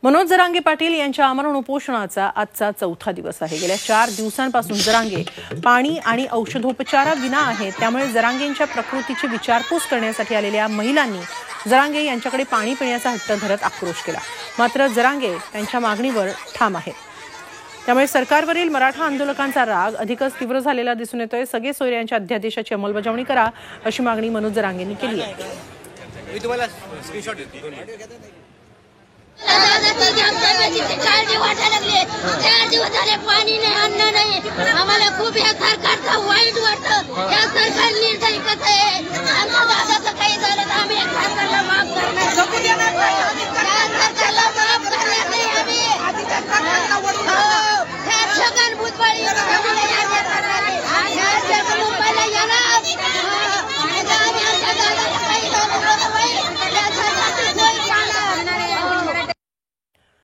मनोज जरांगे पाटील यांच्या आमरण उपोषणाचा आजचा चौथा दिवस आहे। गेल्या 4 दिवसांपासून जरांगे पाणी आणि औषधोपचाराविना आहेत। त्यामुळे जरांगेंच्या प्रकृतीची विचारपूस करण्यासाठी आलेल्या महिलांनी जरांगे यांच्याकडे पाणी पिण्याचा हट्ट धरत आक्रोश केला। मात्र जरांगे त्यांच्या मागणीवर ठाम आहेत। त्यामुळे सरकारवरील मराठा आंदोलकांचा राग अधिकच तीव्र झालेला दिसून येतोय। सगळे सोयरे यांच्या अध्यादेशाची अंमलबजावणी करा अशी मागणी मनोज जरांगेंनी केली आहे। मी तुम्हाला स्क्रीनशॉट देतो। काळजी वाटायला लागली। 4 दिवस झाले पाणी नाही, अन्न नाही। आम्हाला खूप या सरकारचं वाईट वाटतं। या सरकार निर्णय कसं आहे, आमच्या दादाचं काही झालं तर आम्ही सरकारला माफ करणार। या सरकारला